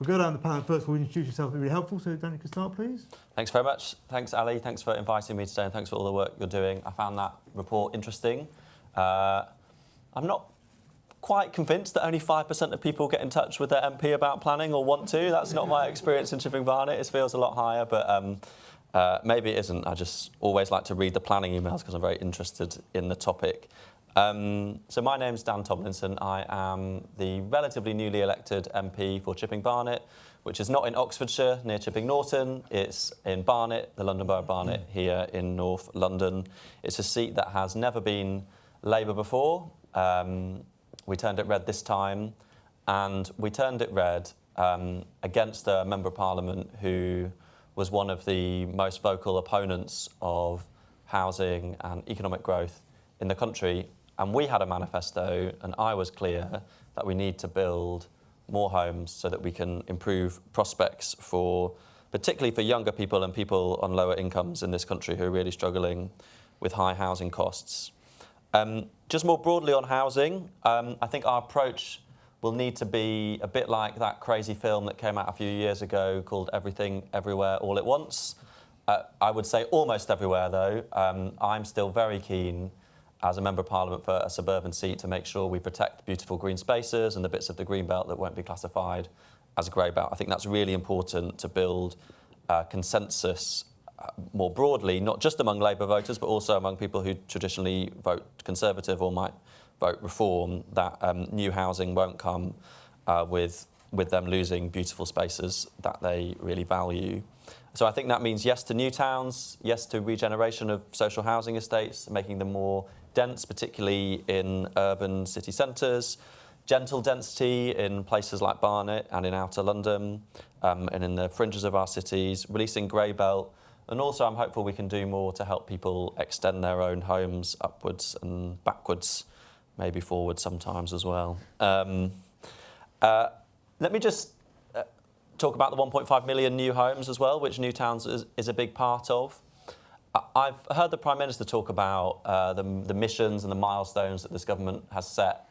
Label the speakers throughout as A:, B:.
A: We'll go down the panel. First of all, introduce yourself. It'd be really helpful. So, Dan, you can start, please.
B: Thanks very much. Thanks, Ali. Thanks for inviting me today, and thanks for all the work you're doing. I found that report interesting. I'm not quite convinced that only 5% of people get in touch with their MP about planning or want to. That's not my experience in Chipping Barnet. It feels a lot higher, but maybe it isn't. I just always like to read the planning emails because I'm very interested in the topic. So my name's Dan Tomlinson. I am the relatively newly elected MP for Chipping Barnet, which is not in Oxfordshire near Chipping Norton. It's in Barnet, the London Borough of Barnet, here in North London. It's a seat that has never been Labour before. We turned it red this time, and we turned it red against a Member of Parliament who was one of the most vocal opponents of housing and economic growth in the country. And we had a manifesto, and I was clear that we need to build more homes so that we can improve prospects for, particularly for younger people and people on lower incomes in this country who are really struggling with high housing costs. Just more broadly on housing, I think our approach will need to be a bit like that crazy film that came out a few years ago called Everything, Everywhere, All at Once. I would say almost everywhere, though. I'm still very keen, as a Member of Parliament for a suburban seat, to make sure we protect beautiful green spaces and the bits of the green belt that won't be classified as a grey belt. I think that's really important to build consensus more broadly, not just among Labour voters, but also among people who traditionally vote Conservative or might vote Reform, that new housing won't come with them losing beautiful spaces that they really value. So I think that means yes to new towns, yes to regeneration of social housing estates, making them more dense, particularly in urban city centres, gentle density in places like Barnet and in outer London, and in the fringes of our cities, releasing grey belt. And also I'm hopeful we can do more to help people extend their own homes upwards and backwards, maybe forwards sometimes as well. Let me just talk about the 1.5 million new homes as well, which New Towns is a big part of. I've heard the Prime Minister talk about the missions and the milestones that this government has set,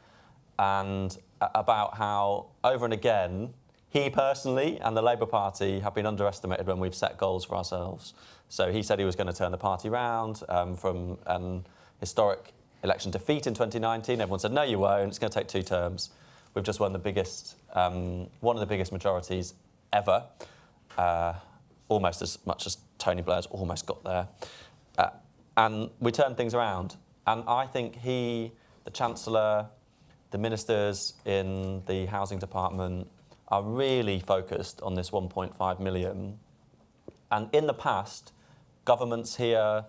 B: and about how over and again he personally and the Labour Party have been underestimated when we've set goals for ourselves. So he said he was going to turn the party round from an historic election defeat in 2019. Everyone said, no, you won't. It's going to take 2 terms. We've just won the biggest, one of the biggest majorities ever, almost as much as Tony Blair's almost got there. And we turned things around. And I think he, the Chancellor, the ministers in the housing department are really focused on this 1.5 million. And in the past, governments here,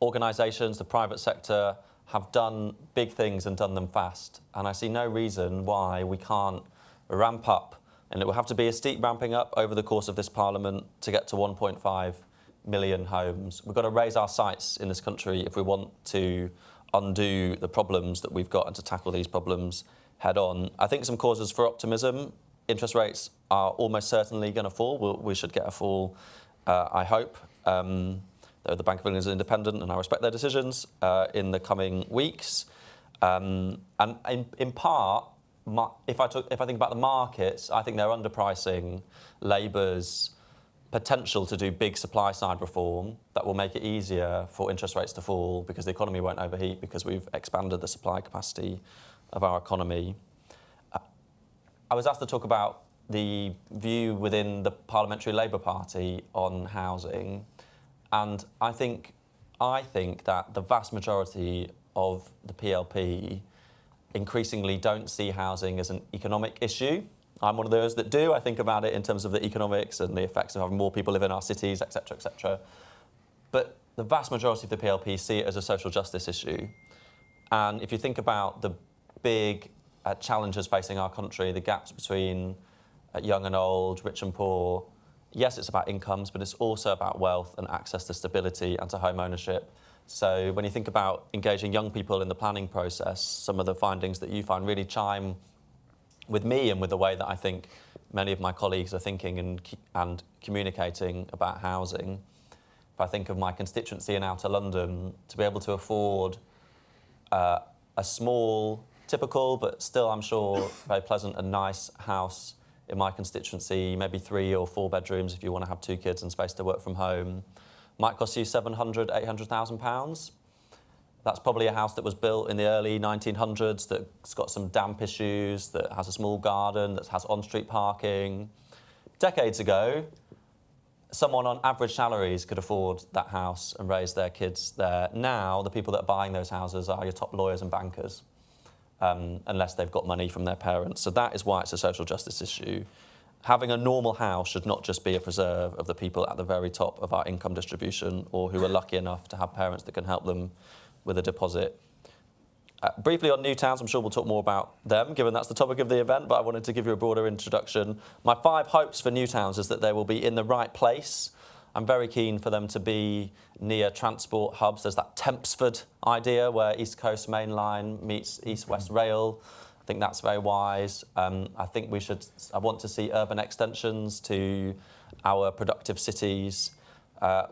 B: organisations, the private sector have done big things and done them fast. And I see no reason why we can't ramp up. And it will have to be a steep ramping up over the course of this Parliament to get to 1.5 million homes. We've got to raise our sights in this country if we want to undo the problems that we've got and to tackle these problems head on. I think some causes for optimism. Interest rates are almost certainly going to fall. We should get a fall, I hope. The Bank of England is independent and I respect their decisions in the coming weeks. And in part, if I think about the markets, I think they're underpricing Labour's potential to do big supply-side reform that will make it easier for interest rates to fall because the economy won't overheat because we've expanded the supply capacity of our economy. I was asked to talk about the view within the Parliamentary Labour Party on housing, and I think that the vast majority of the PLP increasingly don't see housing as an economic issue. I'm one of those that do. I think about it in terms of the economics and the effects of having more people live in our cities, etc., etc. But the vast majority of the PLP see it as a social justice issue. And if you think about the big challenges facing our country, the gaps between young and old, rich and poor, yes, it's about incomes, but it's also about wealth and access to stability and to home ownership. So when you think about engaging young people in the planning process, some of the findings that you find really chime with me and with the way that I think many of my colleagues are thinking and communicating about housing. If I think of my constituency in outer London, to be able to afford a small, typical, but still, I'm sure, very pleasant and nice house in my constituency, maybe 3 or 4 bedrooms if you want to have 2 kids and space to work from home, might cost you £700,000, £800,000. That's probably a house that was built in the early 1900s that's got some damp issues, that has a small garden, that has on-street parking. Decades ago, someone on average salaries could afford that house and raise their kids there. Now, the people that are buying those houses are your top lawyers and bankers, unless they've got money from their parents. So that is why it's a social justice issue. Having a normal house should not just be a preserve of the people at the very top of our income distribution or who are lucky enough to have parents that can help them with a deposit. Briefly on new towns, I'm sure we'll talk more about them, given that's the topic of the event, but I wanted to give you a broader introduction. My 5 hopes for new towns is that they will be in the right place. I'm very keen for them to be near transport hubs. There's that Tempsford idea where East Coast Main Line meets East West Rail. I think that's very wise. I want to see urban extensions to our productive cities.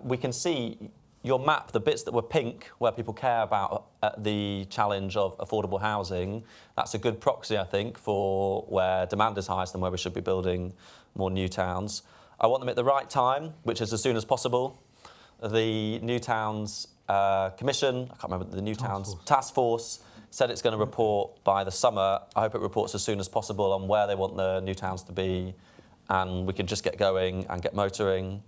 B: We can see your map, the bits that were pink, where people care about the challenge of affordable housing. That's a good proxy, I think, for where demand is highest and where we should be building more new towns. I want them at the right time, which is as soon as possible. The New Towns Commission, I can't remember, the New Towns Taskforce said it's going to report by the summer. I hope it reports as soon as possible on where they want the new towns to be, and we can just get going and get motoring.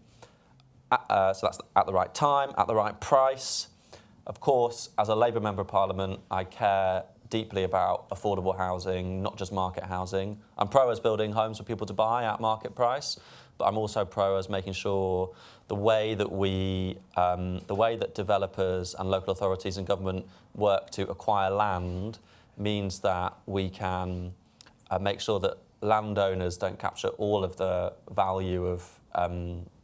B: So that's at the right time, at the right price. Of course, as a Labour Member of Parliament, I care deeply about affordable housing, not just market housing. I'm pro as building homes for people to buy at market price, but I'm also pro as making sure the way that developers and local authorities and government work to acquire land means that we can make sure that landowners don't capture all of the value of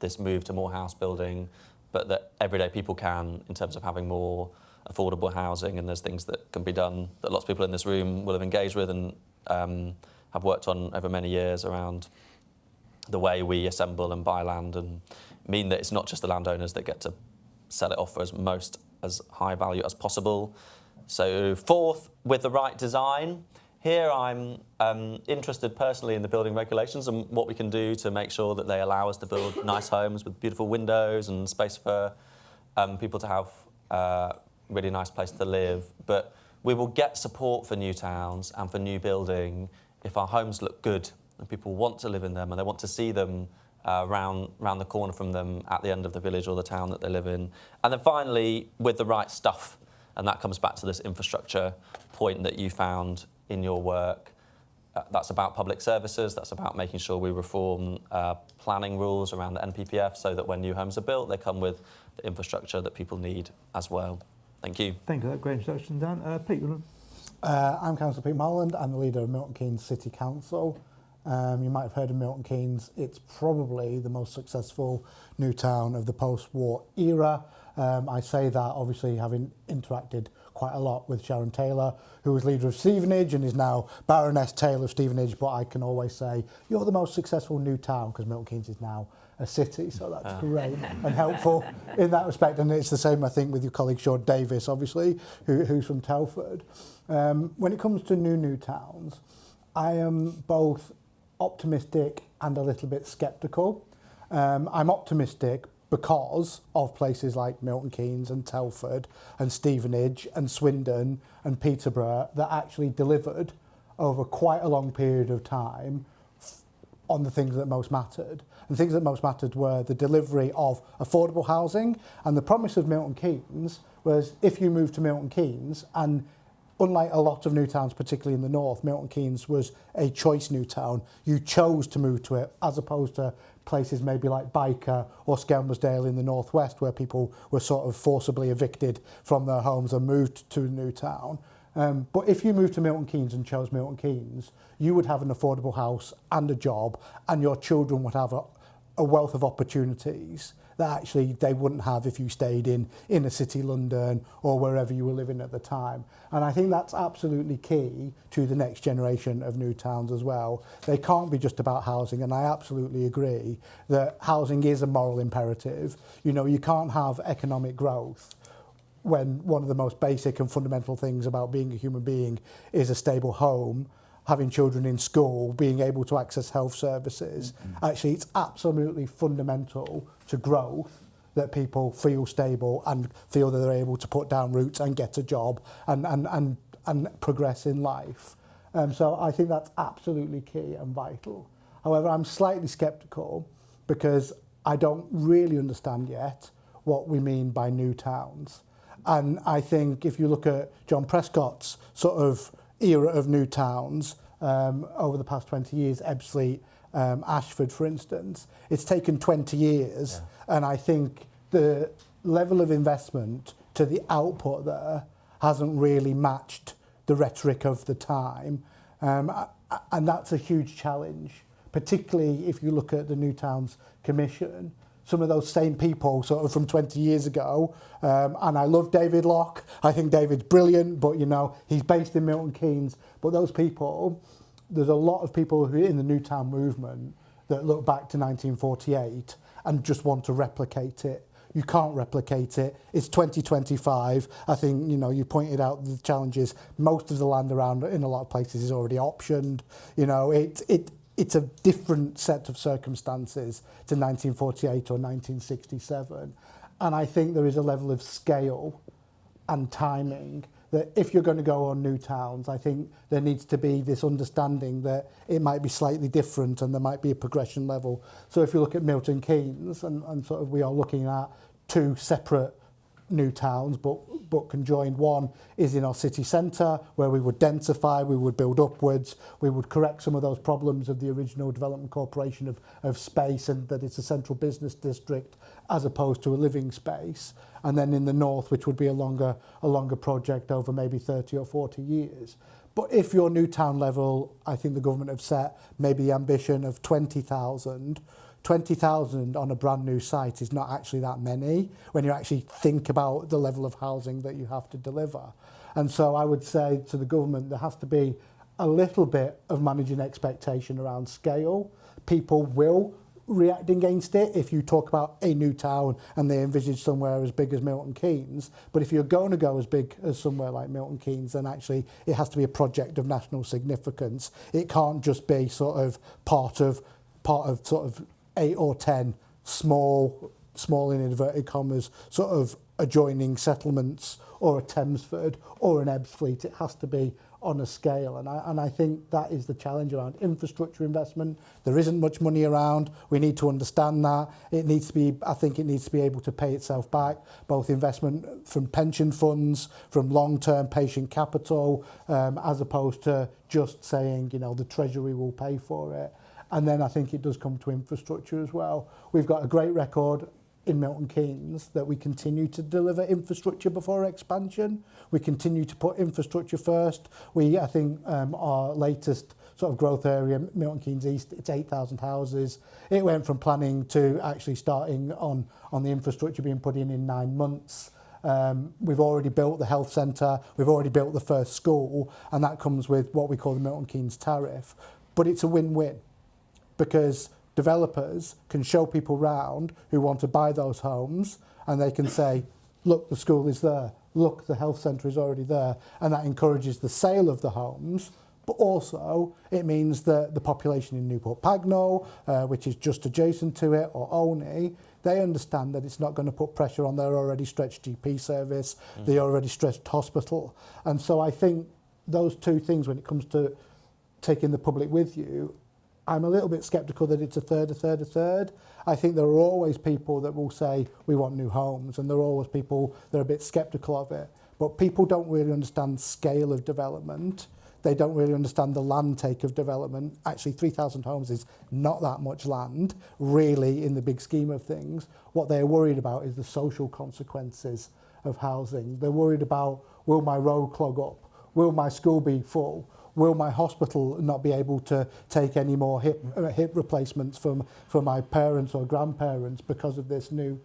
B: this move to more house building, but that everyday people can, in terms of having more affordable housing. And there's things that can be done that lots of people in this room will have engaged with and have worked on over many years around the way we assemble and buy land, and mean that it's not just the landowners that get to sell it off for as high value as possible. So 4th, with the right design. Here I'm interested personally in the building regulations and what we can do to make sure that they allow us to build nice homes with beautiful windows and space for people to have a really nice place to live. But we will get support for new towns and for new building if our homes look good and people want to live in them and they want to see them round the corner from them at the end of the village or the town that they live in. And then finally, with the right stuff. And that comes back to this infrastructure point that you found in your work. That's about public services. That's about making sure we reform planning rules around the NPPF so that when new homes are built, they come with the infrastructure that people need as well. Thank you.
A: Thank you for that great introduction, Dan. Pete,
C: I'm Councillor Pete Marland. I'm the leader of Milton Keynes City Council. You might have heard of Milton Keynes. It's probably the most successful new town of the post-war era. I say that obviously having interacted quite a lot with Sharon Taylor, who was leader of Stevenage and is now Baroness Taylor of Stevenage, but I can always say you're the most successful new town because Milton Keynes is now a city, so that's great and helpful in that respect. And it's the same, I think, with your colleague Sean Davis, obviously, who's from Telford. When it comes to new towns, I am both optimistic and a little bit sceptical. I'm optimistic because of places like Milton Keynes and Telford and Stevenage and Swindon and Peterborough that actually delivered over quite a long period of time on the things that most mattered. And things that most mattered were the delivery of affordable housing, and the promise of Milton Keynes was if you moved to Milton Keynes, and unlike a lot of new towns, particularly in the north, Milton Keynes was a choice new town. You chose to move to it, as opposed to places maybe like Byker or Skelmersdale in the northwest, where people were sort of forcibly evicted from their homes and moved to a new town. But if you moved to Milton Keynes and chose Milton Keynes, you would have an affordable house and a job, and your children would have a wealth of opportunities that actually they wouldn't have if you stayed in inner city London or wherever you were living at the time. And I think that's absolutely key to the next generation of new towns as well. They can't be just about housing, and I absolutely agree that housing is a moral imperative. You know, you can't have economic growth when one of the most basic and fundamental things about being a human being is a stable home. having children in school, being able to access health services. Actually, it's absolutely fundamental to growth that people feel stable and feel that they're able to put down roots and get a job and progress in life. So I think that's absolutely key and vital. However, I'm slightly sceptical because I don't really understand yet what we mean by new towns. And I think if you look at John Prescott's sort of era of new towns over the past 20 years, Ebbsfleet, Ashford, for instance, it's taken 20 years. Yeah. And I think the level of investment to the output there hasn't really matched the rhetoric of the time. And that's a huge challenge, particularly if you look at the New Towns Commission. Some of those same people sort of from 20 years ago, and I love David Locke. I think David's brilliant, but you know, he's based in Milton Keynes. But those people, there's a lot of people who are in the New Town movement that look back to 1948 and just want to replicate it. You can't replicate it. It's 2025. I think, you know, you pointed out the challenges. Most of the land around in a lot of places is already optioned. You know, it's a different set of circumstances to 1948 or 1967. And I think there is a level of scale and timing that if you're going to go on new towns, I think there needs to be this understanding that it might be slightly different and there might be a progression level. So if you look at Milton Keynes, and sort of we are looking at two separate new towns but conjoined. One is in our city centre where we would densify, we would build upwards, we would correct some of those problems of the original development corporation of space and that it's a central business district as opposed to a living space. And then in the north, which would be a longer project over maybe 30 or 40 years. But if your new town level, I think the government have set maybe the ambition of 20,000 on a brand new site is not actually that many when you actually think about the level of housing that you have to deliver. And so I would say to the government, there has to be a little bit of managing expectation around scale. People will react against it if you talk about a new town and they envisage somewhere as big as Milton Keynes. But if you're going to go as big as somewhere like Milton Keynes, then actually it has to be a project of national significance. It can't just be sort of part of sort of 8 or 10 small in inverted commas, sort of adjoining settlements or a Thamesford or an Ebbsfleet. It has to be on a scale. And I think that is the challenge around infrastructure investment. There isn't much money around. We need to understand that. I think it needs to be able to pay itself back, both investment from pension funds, from long-term patient capital, as opposed to just saying, you know, the Treasury will pay for it. And then I think it does come to infrastructure as well. We've got a great record in Milton Keynes that we continue to deliver infrastructure before expansion. We continue to put infrastructure first. I think our latest sort of growth area, Milton Keynes East, it's 8,000 houses. It went from planning to actually starting on the infrastructure being put in 9 months. We've already built the health centre, we've already built the first school, and that comes with what we call the Milton Keynes tariff. But it's a win-win, because developers can show people round who want to buy those homes and they can say, look, the school is there, look, the health centre is already there, and that encourages the sale of the homes. But also it means that the population in Newport Pagnell, which is just adjacent to it, or Olney, they understand that it's not going to put pressure on their already stretched GP service, the already stretched hospital. And so I think those two things, when it comes to taking the public with you, I'm a little bit sceptical that it's a third. I think there are always people that will say, we want new homes, and there are always people that are a bit sceptical of it. But people don't really understand scale of development. They don't really understand the land take of development. Actually, 3,000 homes is not that much land, really, in the big scheme of things. What they're worried about is the social consequences of housing. They're worried about, will my road clog up? Will my school be full? Will my hospital not be able to take any more hip replacements for my parents or grandparents because of this new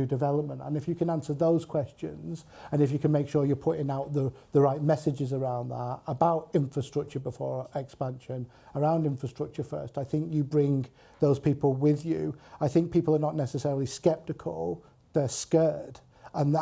C: development? And if you can answer those questions, and if you can make sure you're putting out the right messages around that, about infrastructure before expansion, around infrastructure first, I think you bring those people with you. I think people are not necessarily sceptical, they're scared. and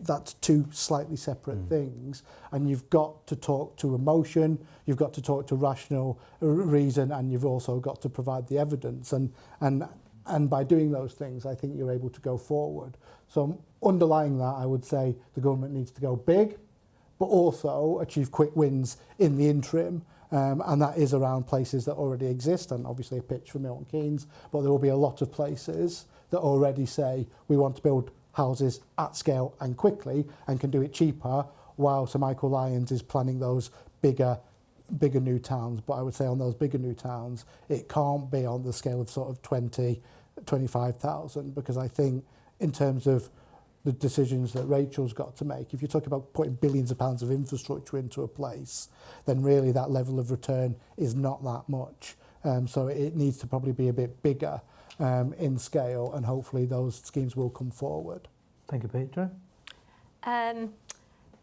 C: that's two slightly separate things, and you've got to talk to emotion, you've got to talk to rational reason, and you've also got to provide the evidence, and by doing those things I think you're able to go forward. So underlying that, I would say the government needs to go big but also achieve quick wins in the interim. And that is around places that already exist, and obviously a pitch for Milton Keynes, but there will be a lot of places that already say we want to build houses at scale and quickly and can do it cheaper, while Sir Michael Lyons is planning those bigger new towns. But I would say on those bigger new towns, it can't be on the scale of sort of 20, 25,000, because I think in terms of the decisions that Rachel's got to make, if you're talking about putting billions of pounds of infrastructure into a place, then really that level of return is not that much. So it needs to probably be a bit bigger in scale, and hopefully those schemes will come forward.
A: Thank you, Pete. Jo?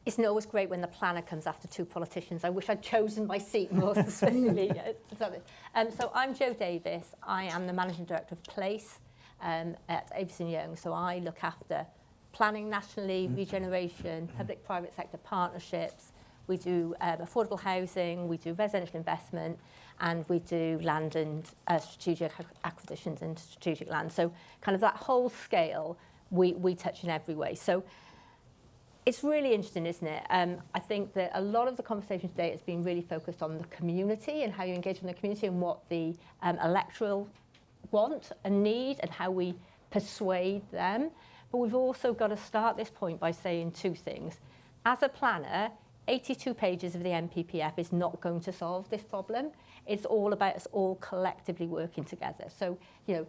D: Isn't it always great when the planner comes after two politicians? I wish I'd chosen my seat more specifically. So I'm Jo Davis. I am the Managing Director of Place at Avison Young. So I look after planning nationally, regeneration, public-private sector partnerships. We do affordable housing, we do residential investment, and we do land and strategic acquisitions and strategic land. So kind of that whole scale we touch in every way. So it's really interesting, isn't it? I think that a lot of the conversation today has been really focused on the community and how you engage with the community and what the electoral want and need and how we persuade them. But we've also got to start this point by saying two things. As a planner, 82 pages of the NPPF is not going to solve this problem. It's all about us all collectively working together. So, you know,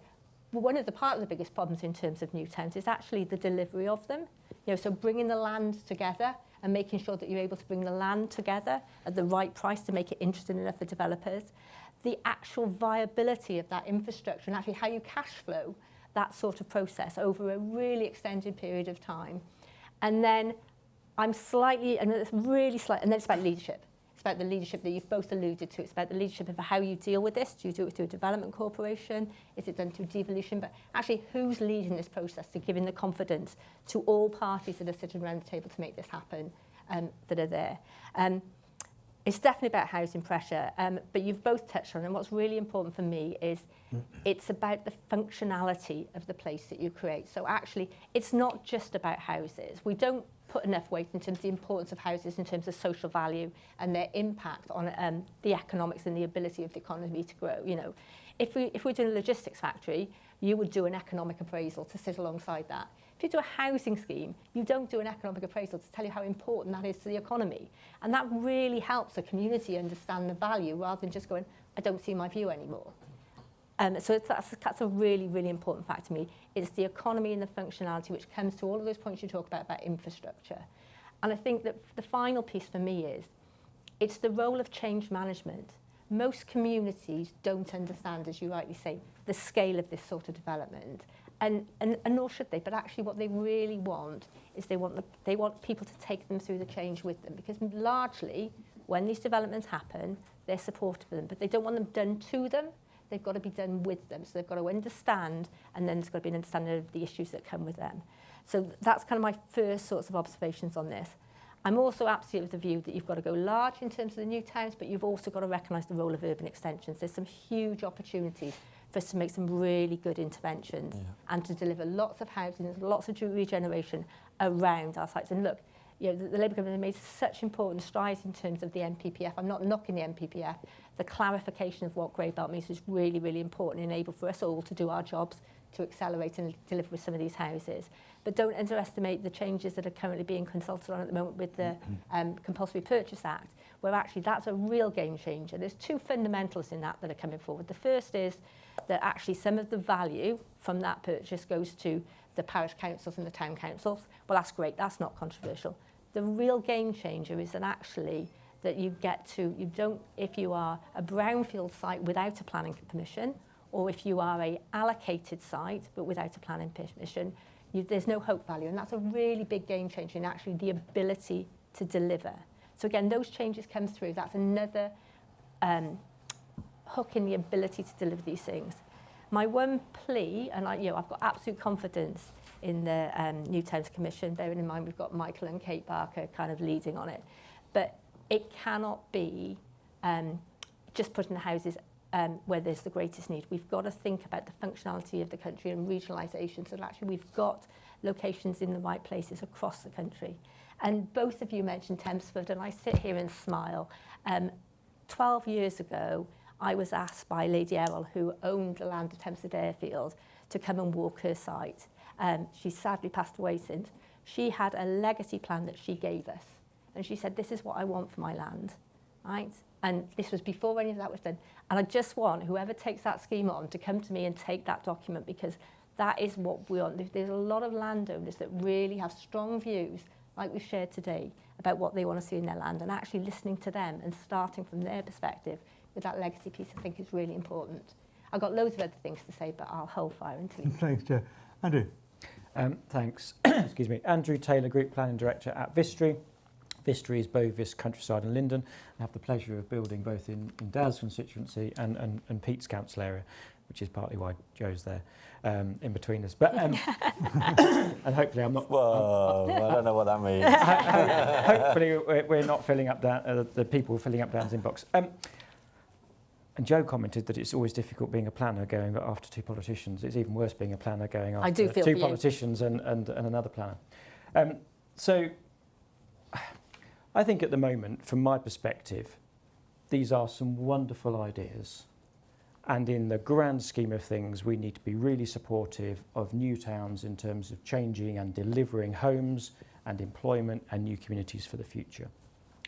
D: one of the biggest problems in terms of new towns is actually the delivery of them. You know, so bringing the land together and making sure that you're able to bring the land together at the right price to make it interesting enough for developers. The actual viability of that infrastructure and actually how you cash flow that sort of process over a really extended period of time. And then and it's about leadership. It's about the leadership that you've both alluded to. It's about the leadership of how you deal with this. Do you do it through a development corporation? Is it done through devolution? But actually, who's leading this process to giving the confidence to all parties that are sitting around the table to make this happen that are there? It's definitely about housing pressure, but you've both touched on it. And what's really important for me is it's about the functionality of the place that you create. So actually, it's not just about houses. We don't put enough weight in terms of the importance of houses in terms of social value and their impact on the economics and the ability of the economy to grow. You know, if we're doing a logistics factory, you would do an economic appraisal to sit alongside that. If you do a housing scheme, you don't do an economic appraisal to tell you how important that is to the economy. And that really helps the community understand the value rather than just going, I don't see my view anymore. So that's a really, really important fact to me. It's the economy and the functionality which comes to all of those points you talk about infrastructure. And I think that the final piece for me is it's the role of change management. Most communities don't understand, as you rightly say, the scale of this sort of development. And nor should they, but actually what they really want is they want people to take them through the change with them, because largely when these developments happen, they're supportive of them, but they don't want them done to them. They've got to be done with them. So they've got to understand, and then there's got to be an understanding of the issues that come with them. So that's kind of my first sorts of observations on this. I'm also absolutely of the view that you've got to go large in terms of the new towns, but you've also got to recognise the role of urban extensions. There's some huge opportunities for us to make some really good interventions and to deliver lots of housing, lots of regeneration around our sites. And look, you know, the Labour government made such important strides in terms of the NPPF. I'm not knocking the NPPF. The clarification of what grey belt means is really, really important and enable for us all to do our jobs to accelerate and deliver with some of these houses. But don't underestimate the changes that are currently being consulted on at the moment with the Compulsory Purchase Act, where actually that's a real game changer. There's two fundamentals in that are coming forward. The first is that actually some of the value from that purchase goes to the parish councils and the town councils. Well, that's great. That's not controversial. The real game changer is that actually that you don't, if you are a brownfield site without a planning permission, or if you are a allocated site but without a planning permission, there's no hope value. And that's a really big game changer in actually the ability to deliver. So again, those changes come through. That's another hook in the ability to deliver these things. My one plea, and I've got absolute confidence in the New Towns Commission, bearing in mind we've got Michael and Kate Barker kind of leading on it. But it cannot be just putting the houses where there's the greatest need. We've got to think about the functionality of the country and regionalisation, so that actually we've got locations in the right places across the country. And both of you mentioned Thamesford, and I sit here and smile. 12 years ago, I was asked by Lady Errol, who owned the land at Thamesford Airfield, to come and walk her site. She's sadly passed away since. She had a legacy plan that she gave us. And she said, this is what I want for my land, right? And this was before any of that was done. And I just want whoever takes that scheme on to come to me and take that document, because that is what we want. There's a lot of landowners that really have strong views, like we've shared today, about what they want to see in their land, and actually listening to them and starting from their perspective with that legacy piece, I think is really important. I've got loads of other things to say, but I'll hold fire until you...
A: Thanks, Joe. Andrew.
E: Thanks. Excuse me. Andrew Taylor, Group Planning Director at Vistry. Vistry is Bovis, Countryside and Linden. I have the pleasure of building both in Dad's constituency and Pete's council area, which is partly why Joe's there in between us. But and hopefully I'm not...
B: Whoa, I don't know what that means.
E: Hopefully we're not filling up the people filling up Dan's inbox. And Joe commented that it's always difficult being a planner going after two politicians. It's even worse being a planner going after two politicians and another planner. So I think at the moment, from my perspective, these are some wonderful ideas. And in the grand scheme of things, we need to be really supportive of new towns in terms of changing and delivering homes and employment and new communities for the future.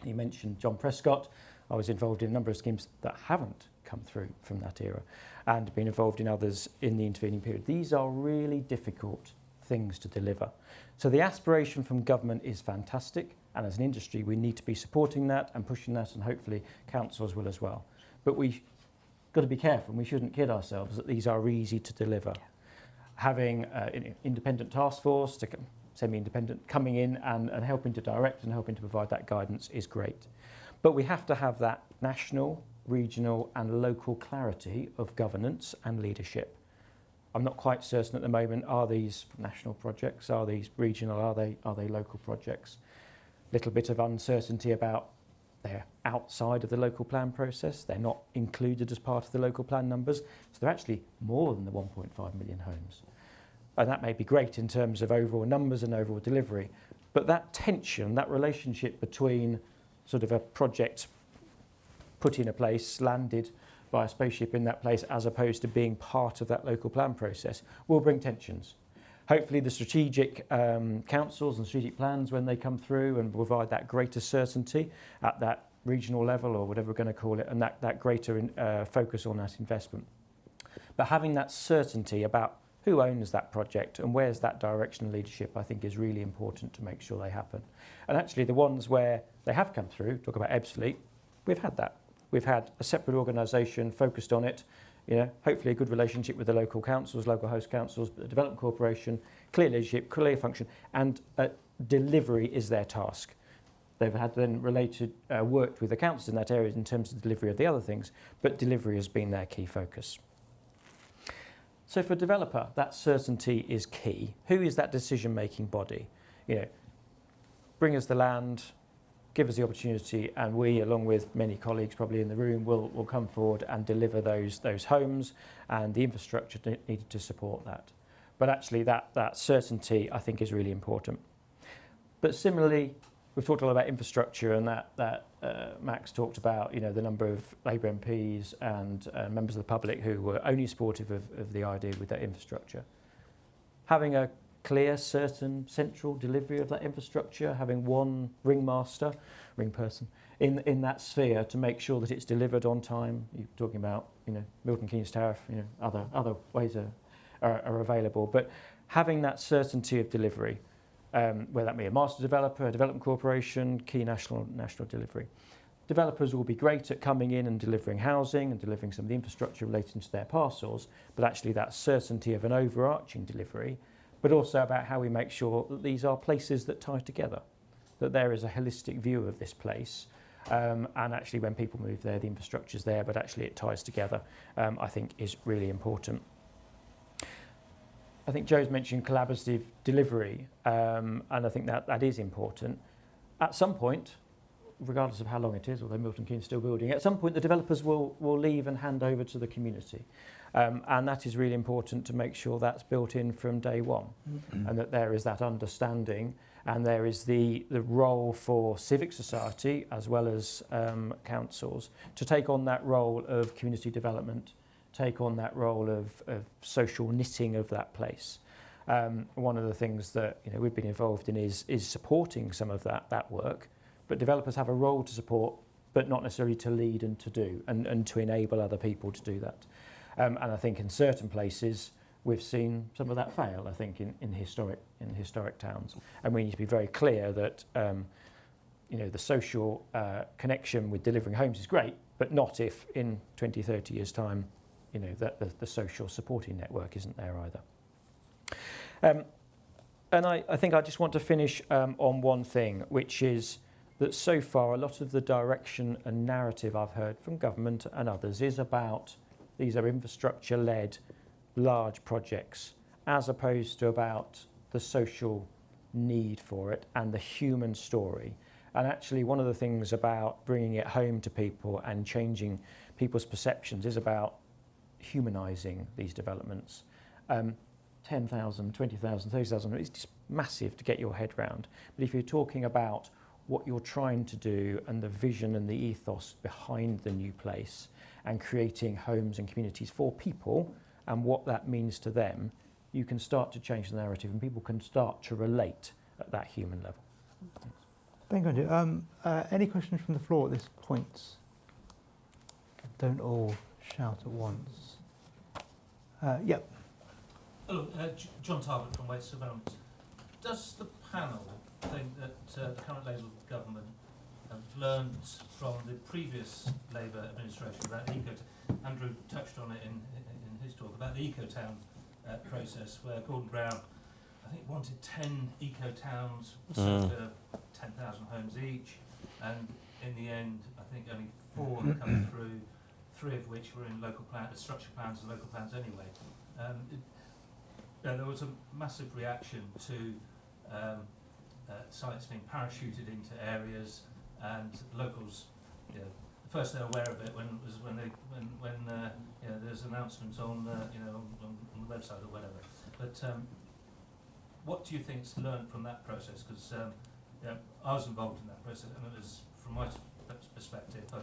E: You mentioned John Prescott. I was involved in a number of schemes that haven't come through from that era and been involved in others in the intervening period. These are really difficult things to deliver. So the aspiration from government is fantastic, and as an industry we need to be supporting that and pushing that, and hopefully councils will as well. But we've got to be careful, and we shouldn't kid ourselves that these are easy to deliver. Having an independent task force, semi-independent, coming in and helping to direct and helping to provide that guidance is great. But we have to have that national, regional and local clarity of governance and leadership. I'm not quite certain at the moment, are these national projects, are these regional, are they local projects? Little bit of uncertainty about they're outside of the local plan process, they're not included as part of the local plan numbers, so they're actually more than the 1.5 million homes. And that may be great in terms of overall numbers and overall delivery, but that tension, that relationship between sort of a project put in a place, landed by a spaceship in that place, as opposed to being part of that local plan process, will bring tensions. Hopefully the strategic councils and strategic plans, when they come through and provide that greater certainty at that regional level, or whatever we're going to call it, and that greater focus on that investment. But having that certainty about who owns that project and where's that direction and leadership, I think is really important to make sure they happen. And actually the ones where they have come through, talk about Ebbsfleet, we've had that. We've had a separate organisation focused on it, hopefully a good relationship with the local councils, local host councils, but the Development Corporation, clear leadership, clear function, and delivery is their task. They've had then worked with the councils in that area in terms of delivery of the other things, but delivery has been their key focus. So for a developer, that certainty is key. Who is that decision-making body? Bring us the land, give us the opportunity, and we, along with many colleagues probably in the room, will come forward and deliver those homes and the infrastructure needed to support that. But actually that certainty, I think, is really important. But similarly, we've talked a lot about infrastructure, and that Max talked about the number of Labour MPs and members of the public who were only supportive of the idea with that infrastructure. Having a clear, certain, central delivery of that infrastructure, having one ring person in that sphere to make sure that it's delivered on time. You're talking about Milton Keynes tariff, other ways are available, but having that certainty of delivery, whether that be a master developer, a development corporation, key national delivery. Developers will be great at coming in and delivering housing and delivering some of the infrastructure relating to their parcels, but actually that certainty of an overarching delivery, but also about how we make sure that these are places that tie together, that there is a holistic view of this place, and actually when people move there, the infrastructure's there, but actually it ties together, I think is really important. I think Joe's mentioned collaborative delivery, and I think that is important. At some point, regardless of how long it is, although Milton Keynes still building, at some point the developers will leave and hand over to the community. And that is really important to make sure that's built in from day one, and that there is that understanding, and there is the role for civic society as well as councils to take on that role of community development, take on that role of social knitting of that place. One of the things that we've been involved in is supporting some of that work, but developers have a role to support, but not necessarily to lead and to do, and to enable other people to do that. And I think in certain places we've seen some of that fail. I think in historic towns, and we need to be very clear that the social connection with delivering homes is great, but not if in 20, 30 years' time, that the social supporting network isn't there either. And I think I just want to finish on one thing, which is that so far a lot of the direction and narrative I've heard from government and others is about these are infrastructure-led large projects, as opposed to about the social need for it and the human story. And actually one of the things about bringing it home to people and changing people's perceptions is about humanising these developments. 10,000, 20,000, 30,000, it's just massive to get your head round. But if you're talking about what you're trying to do and the vision and the ethos behind the new place and creating homes and communities for people and what that means to them, you can start to change the narrative and people can start to relate at that human level.
A: Thank you, Andrew. Any questions from the floor at this point? Don't all shout at once. Yep.
F: Hello, John Talbot from West Surveillance. Does the panel think that the current Labour government have learned from the previous Labour administration about the Andrew touched on it in his talk, about the eco-town process, where Gordon Brown, I think, wanted 10 eco-towns, circa 10,000 homes each, and in the end, I think only 4 have come through, 3 of which were in local plan, structure plans and local plans anyway. There was a massive reaction to sites being parachuted into areas, and locals, first they're aware of it when there's announcements on the website or whatever. But what do you think's learned from that process? Because I was involved in that process, and it was, from my perspective, I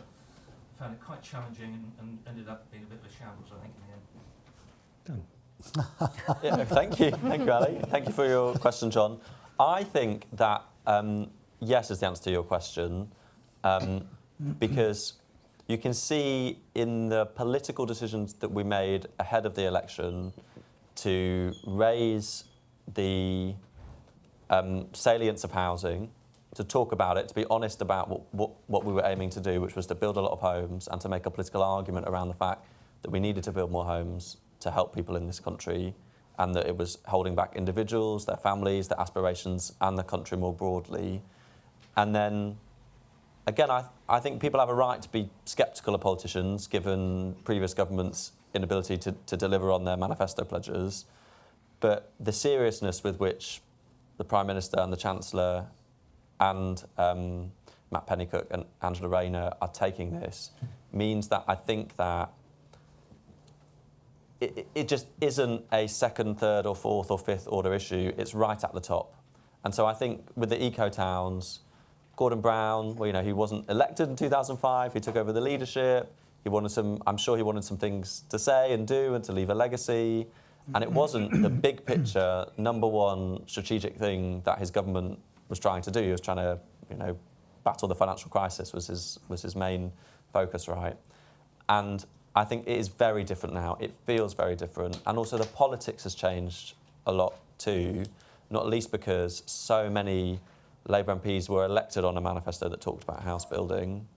F: found it quite challenging and ended up being a bit of a shambles, I think, in the end.
A: Done.
B: Yeah, thank you, Ali. Thank you for your question, John. I think that yes is the answer to your question, because you can see in the political decisions that we made ahead of the election to raise the salience of housing, to talk about it, to be honest about what we were aiming to do, which was to build a lot of homes and to make a political argument around the fact that we needed to build more homes to help people in this country, and that it was holding back individuals, their families, their aspirations, and the country more broadly. And then, again, I think people have a right to be sceptical of politicians, given previous governments' inability to deliver on their manifesto pledges. But the seriousness with which the Prime Minister and the Chancellor and Matt Pennycook and Angela Rayner are taking this means that I think that it just isn't a second, third or fourth or fifth order issue. It's right at the top. And so I think with the eco-towns, Gordon Brown, well, he wasn't elected in 2005. He took over the leadership. I'm sure he wanted some things to say and do and to leave a legacy. And it wasn't the big picture, number one strategic thing that his government was trying to do. He was trying to, battle the financial crisis was his main focus, right? And I think it is very different now. It feels very different. And also the politics has changed a lot too, not least because so many Labour MPs were elected on a manifesto that talked about house building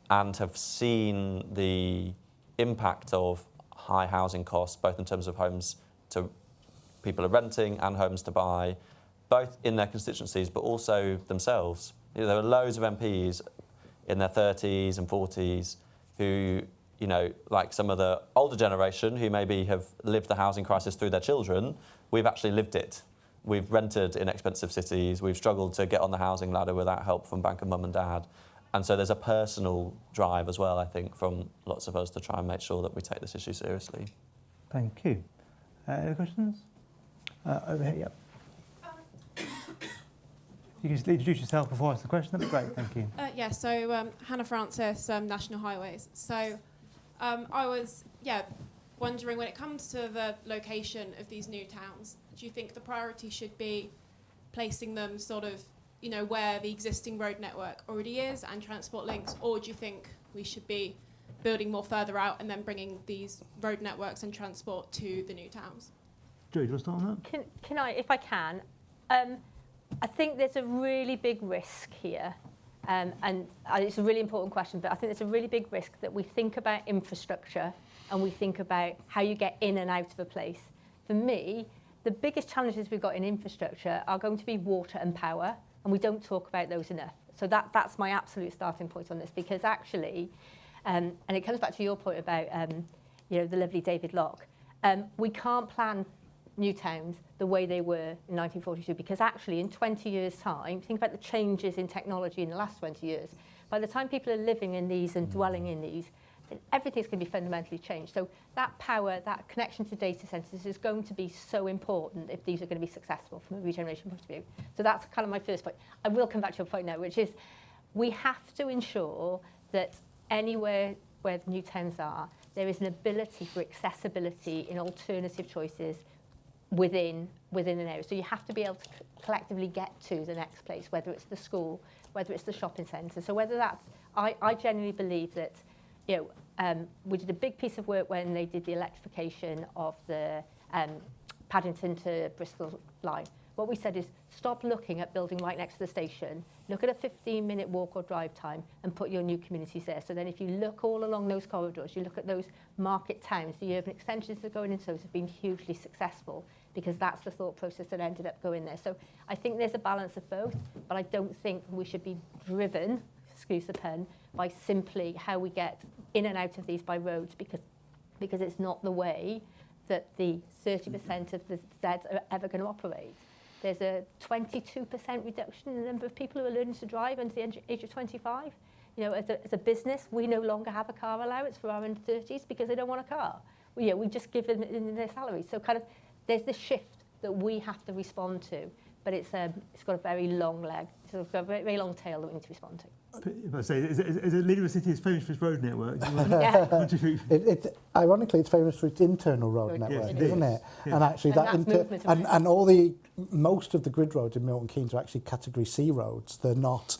B: and have seen the impact of high housing costs, both in terms of homes to people are renting and homes to buy, both in their constituencies but also themselves. There were loads of MPs in their 30s and 40s who you know, like some of the older generation who maybe have lived the housing crisis through their children, we've actually lived it. We've rented in expensive cities. We've struggled to get on the housing ladder without help from bank and mum and dad. And so there's a personal drive as well, I think, from lots of us to try and make sure that we take this issue seriously.
A: Thank you. Any questions? Over here, yep. You can just introduce yourself before I ask the question. That'd be great, thank you.
G: Yeah, so Hannah Francis, National Highways. So I was, wondering, when it comes to the location of these new towns, do you think the priority should be placing them sort of, you know, where the existing road network already is and transport links, or do you think we should be building more further out and then bringing these road networks and transport to the new towns?
A: Joe, do you want to start on that?
D: Can I, if I can? I think there's a really big risk here, and it's a really important question, but I think there's a really big risk that we think about infrastructure and we think about how you get in and out of a place. For me, the biggest challenges we've got in infrastructure are going to be water and power, and we don't talk about those enough. So that's my absolute starting point on this, because actually, and it comes back to your point about you know, the lovely David Locke, we can't plan new towns the way they were in 1942, because actually in 20 years' time, think about the changes in technology in the last 20 years. By the time people are living in these and dwelling in these, then everything's going to be fundamentally changed. So that power, that connection to data centres is going to be so important if these are going to be successful from a regeneration point of view. So that's kind of my first point. I will come back to your point now, which is we have to ensure that anywhere where the new towns are, there is an ability for accessibility in alternative choices within an area. So you have to be able to collectively get to the next place, whether it's the school, whether it's the shopping centre. So whether that's, I genuinely believe that, you know, we did a big piece of work when they did the electrification of the Paddington to Bristol line. What we said is stop looking at building right next to the station, look at a 15-minute walk or drive time and put your new communities there. So then if you look all along those corridors, you look at those market towns, the urban extensions that are going into those have been hugely successful, because that's the thought process that ended up going there. So I think there's a balance of both, but I don't think we should be driven, excuse the pun, by simply how we get in and out of these by roads, because it's not the way that the 30% of the Zs are ever going to operate. There's a 22% reduction in the number of people who are learning to drive under the age of 25. You know, as a business, we no longer have a car allowance for our under 30s because they don't want a car. We just give them in their salary. So kind of there's this shift that we have to respond to, but it's got a very long leg. So it's got a very, very long tail that we need to respond to.
A: If I say, is a leader of a city is famous for its road network?
C: Ironically, it's famous for its internal road network, isn't it?
A: Yeah.
C: And actually, most of the grid roads in Milton Keynes are actually Category C roads. They're not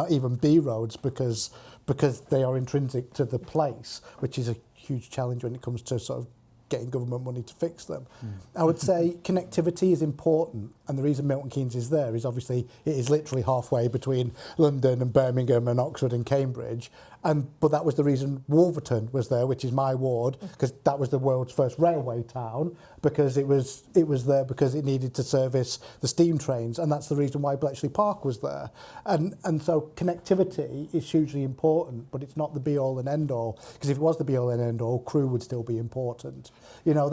C: even B roads because they are intrinsic to the place, which is a huge challenge when it comes to sort of getting government money to fix them. I would say connectivity is important, and the reason Milton Keynes is there is obviously it is literally halfway between London and Birmingham and Oxford and Cambridge, but that was the reason Wolverton was there, which is my ward, because that was the world's first railway town, because it was there because it needed to service the steam trains, and that's the reason why Bletchley Park was there. And so connectivity is hugely important, but it's not the be all and end all, because if it was the be all and end all, crew would still be important. You know,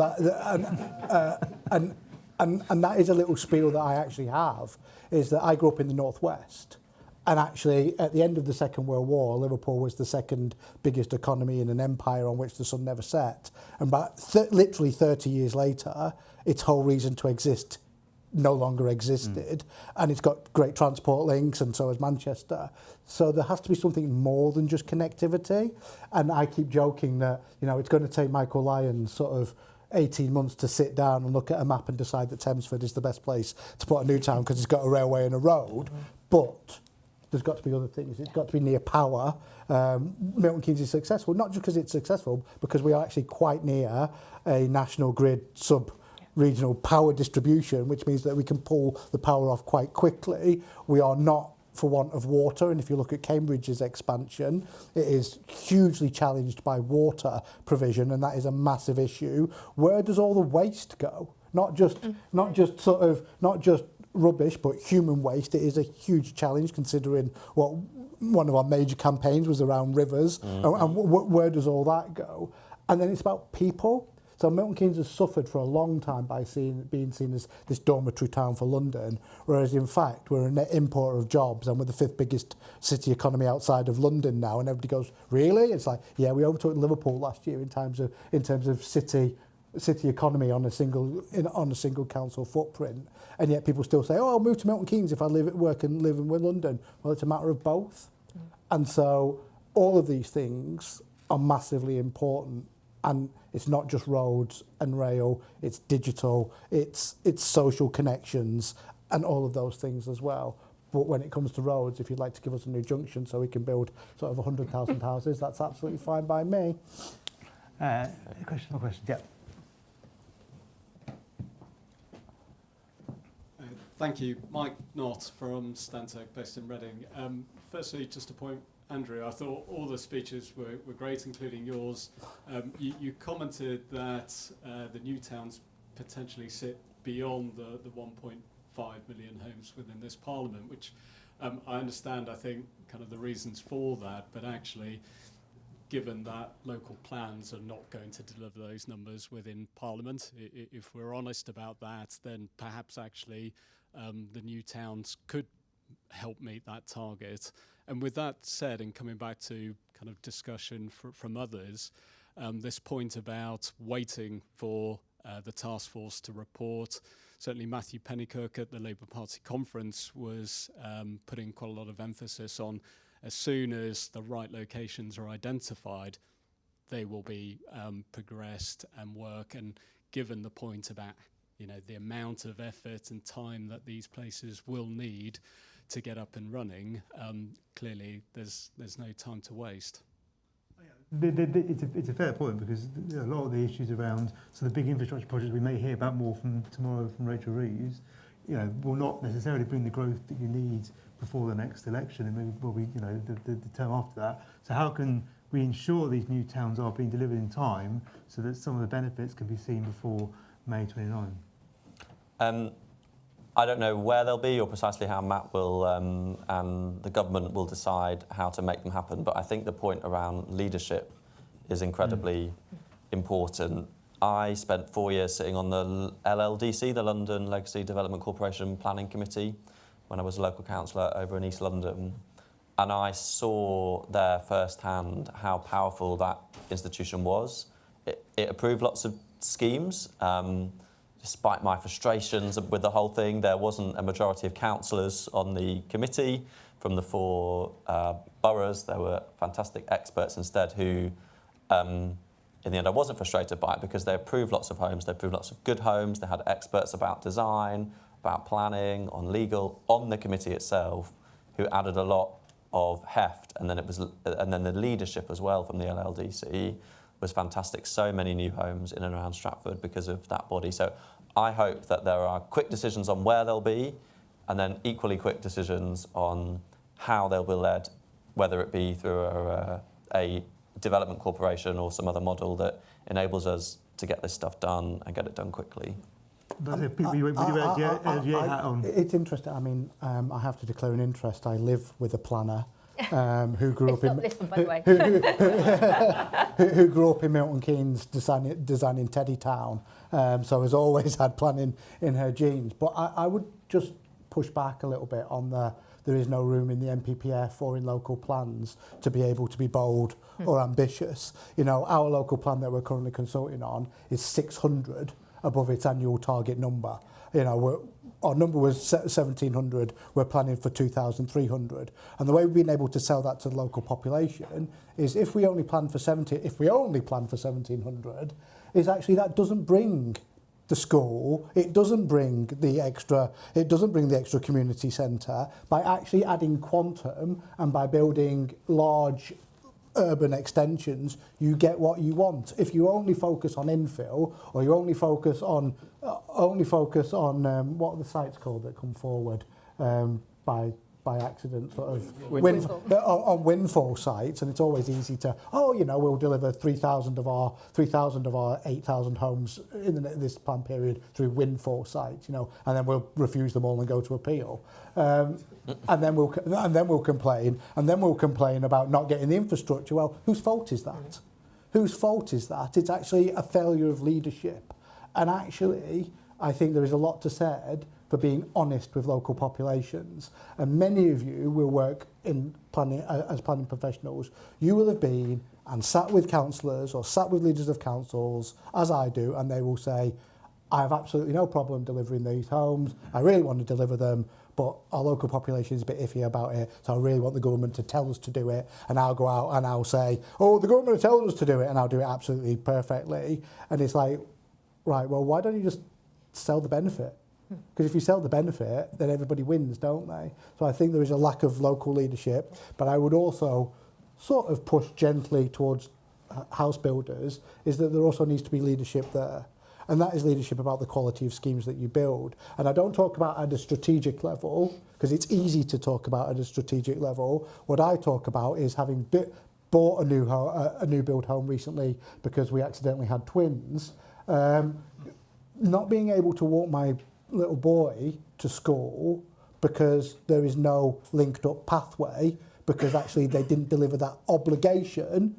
C: and that is a little spiel that I actually have, is that I grew up in the Northwest. And actually, at the end of the Second World War, Liverpool was the second biggest economy in an empire on which the sun never set. And literally 30 years later, its whole reason to exist no longer existed. And it's got great transport links, and so has Manchester. So there has to be something more than just connectivity. And I keep joking that, you know, it's going to take Michael Lyons sort of 18 months to sit down and look at a map and decide that Thamesford is the best place to put a new town because it's got a railway and a road. But there's got to be other things. It's got to be near power. Milton Keynes is successful, not just because it's successful, because we are actually quite near a national grid sub-regional power distribution, which means that we can pull the power off quite quickly. We are not for want of water, and if you look at Cambridge's expansion, it is hugely challenged by water provision, and that is a massive issue. Where does all the waste go? Not just rubbish, but human waste, it is a huge challenge considering what one of our major campaigns was around rivers, and where does all that go? And then it's about people. So Milton Keynes has suffered for a long time by being seen as this dormitory town for London, whereas in fact we're a net importer of jobs and we're the 5th biggest city economy outside of London now. And everybody goes, really? It's like, yeah, we overtook Liverpool last year in terms of city economy on a single council footprint. And yet people still say, oh, I'll move to Milton Keynes if I work and live in London. Well, it's a matter of both. And so all of these things are massively important. And it's not just roads and rail, it's digital, it's social connections and all of those things as well. But when it comes to roads, if you'd like to give us a new junction so we can build sort of 100,000 houses, that's absolutely fine by me.
A: Question, yeah.
H: Thank you. Mike Knott from Stantec, based in Reading. Firstly, just to point, Andrew, I thought all the speeches were great, including yours. You commented that the new towns potentially sit beyond the 1.5 million homes within this parliament, which I understand, I think, kind of the reasons for that, but actually, given that local plans are not going to deliver those numbers within parliament, if we're honest about that, then perhaps actually the new towns could help meet that target. And with that said, and coming back to kind of discussion from others, this point about waiting for the task force to report, certainly Matthew Pennycook at the Labour Party conference was putting quite a lot of emphasis on as soon as the right locations are identified, they will be progressed and work. And given the point about, you know, the amount of effort and time that these places will need to get up and running, clearly there's no time to waste.
A: It's a fair point, because a lot of the issues around the big infrastructure projects we may hear about more from tomorrow from Rachel Reeves, you know, will not necessarily bring the growth that you need before the next election, and maybe will be, you know, the term after that. So how can we ensure these new towns are being delivered in time so that some of the benefits can be seen before May 29?
B: I don't know where they'll be or precisely how Matt will and the government will decide how to make them happen, but I think the point around leadership is incredibly important. I spent 4 years sitting on the LLDC, the London Legacy Development Corporation Planning Committee, when I was a local councillor over in East London, and I saw there firsthand how powerful that institution was. It approved lots of schemes. Despite my frustrations with the whole thing, there wasn't a majority of councillors on the committee from the 4 boroughs. There were fantastic experts instead who, in the end, I wasn't frustrated by it, because they approved lots of homes, they approved lots of good homes, they had experts about design, about planning, on legal, on the committee itself, who added a lot of heft, and then the leadership as well from the LLDC was fantastic. So many new homes in and around Stratford because of that body. So I hope that there are quick decisions on where they'll be, and then equally quick decisions on how they'll be led, whether it be through a development corporation or some other model that enables us to get this stuff done and get it done quickly.
C: It's interesting. I mean, I have to declare an interest. I live with a planner who grew up in
D: this one, by the way.
C: who grew up in Milton Keynes designing Teddy Town. So has always had planning in her genes. But I would just push back a little bit on there is no room in the NPPF or in local plans to be able to be bold or ambitious. You know, our local plan that we're currently consulting on is 600 above its annual target number. You know, our number was 1,700, we're planning for 2,300. And the way we've been able to sell that to the local population is if we only plan for 1,700, is actually that doesn't bring the school, it doesn't bring the extra community centre. By actually adding quantum and by building large urban extensions, you get what you want. If you only focus on infill, or you only focus on what are the sites called that come forward by by accident sort of
E: Windfall.
C: on windfall sites, and it's always easy to, we'll deliver 3,000 of our 8,000 homes in this plan period through windfall sites, and then we'll refuse them all and go to appeal. And then we'll complain, about not getting the infrastructure. Well, whose fault is that? Whose fault is that? It's actually a failure of leadership. And actually, I think there is a lot to said for being honest with local populations. And many of you will work in planning as planning professionals. You will have been and sat with councillors or sat with leaders of councils, as I do, and they will say, I have absolutely no problem delivering these homes. I really want to deliver them, but our local population is a bit iffy about it, so I really want the government to tell us to do it. And I'll go out and I'll say, the government tells us to do it, and I'll do it absolutely perfectly. And it's like, right, well, why don't you just sell the benefit? Because if you sell the benefit, then everybody wins, don't they? So I think there is a lack of local leadership, but I would also sort of push gently towards house builders, is that there also needs to be leadership there. And that is leadership about the quality of schemes that you build. And I don't talk about at a strategic level, because it's easy to talk about at a strategic level. What I talk about is having bought a new build home recently because we accidentally had twins, not being able to walk my little boy to school because there is no linked up pathway, because actually they didn't deliver that obligation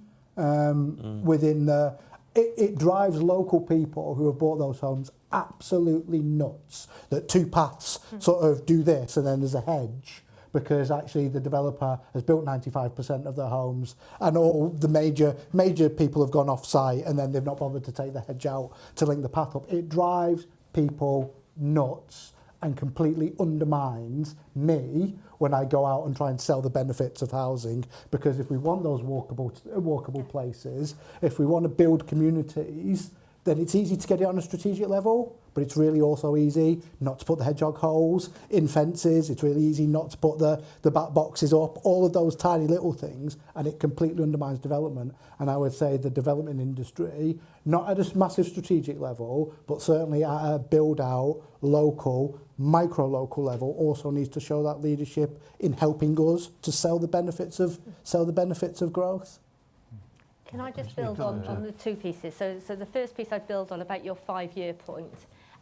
C: within the... It drives local people who have bought those homes absolutely nuts that two paths sort of do this and then there's a hedge, because actually the developer has built 95% of their homes and all the major people have gone off site and then they've not bothered to take the hedge out to link the path up. It drives people nuts and completely undermines me when I go out and try and sell the benefits of housing, because if we want those walkable places, if we want to build communities, then it's easy to get it on a strategic level, but it's really also easy not to put the hedgehog holes in fences. It's really easy not to put the back boxes up, all of those tiny little things, and it completely undermines development. And I would say the development industry, not at a massive strategic level, but certainly at a build-out, local, micro-local level, also needs to show that leadership in helping us to sell the benefits of growth.
D: Can I just build on the two pieces? So the first piece I'd build on about your 5-year point.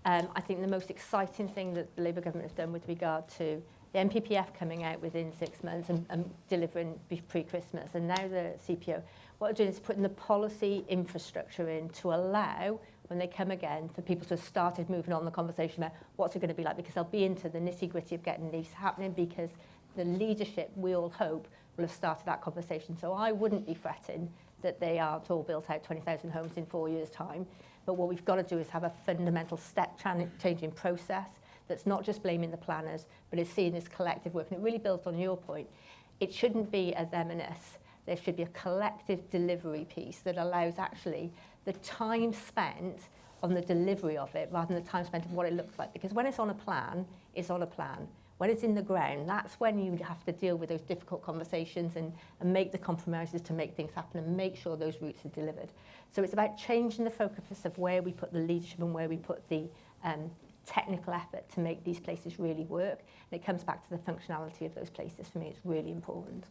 D: I think the most exciting thing that the Labour government have done with regard to the NPPF coming out within 6 months and delivering pre-Christmas, and now the CPO, what they're doing is putting the policy infrastructure in to allow, when they come again, for people to have started moving on the conversation about what's it going to be like, because they'll be into the nitty-gritty of getting these happening, because the leadership, we all hope, will have started that conversation. So I wouldn't be fretting that they aren't all built out 20,000 homes in 4 years' time. But what we've got to do is have a fundamental step changing process that's not just blaming the planners, but is seeing this collective work. And it really builds on your point. It shouldn't be as M&S. There should be a collective delivery piece that allows actually the time spent on the delivery of it rather than the time spent on what it looks like. Because when it's on a plan, it's on a plan. When it's in the ground, that's when you have to deal with those difficult conversations and make the compromises to make things happen and make sure those routes are delivered. So it's about changing the focus of where we put the leadership and where we put the technical effort to make these places really work. And it comes back to the functionality of those places. For me, it's really important.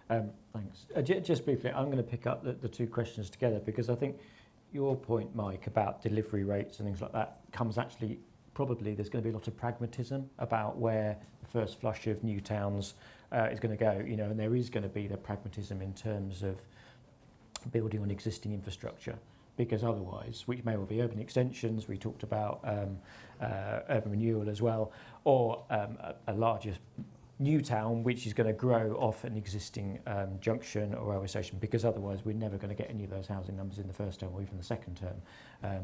E: Thanks. Just briefly, I'm going to pick up the two questions together, because I think your point, Mike, about delivery rates and things like that comes actually... Probably there's going to be a lot of pragmatism about where the first flush of new towns is going to go, and there is going to be the pragmatism in terms of building on existing infrastructure, because otherwise, which may well be urban extensions, we talked about urban renewal as well, or a larger new town which is going to grow off an existing junction or railway station, because otherwise we're never going to get any of those housing numbers in the first term or even the second term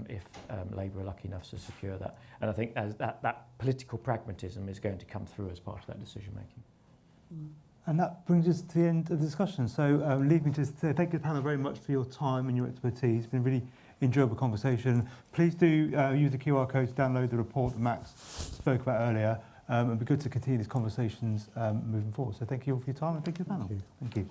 E: if Labour are lucky enough to secure that. And I think as that political pragmatism is going to come through as part of that decision making.
A: And that brings us to the end of the discussion. So leave me to say thank you, panel, very much for your time and your expertise. It's been a really enjoyable conversation. Please do use the QR code to download the report that Max spoke about earlier. It'd be good to continue these conversations moving forward. So thank you all for your time and thank you, panel. Thank you.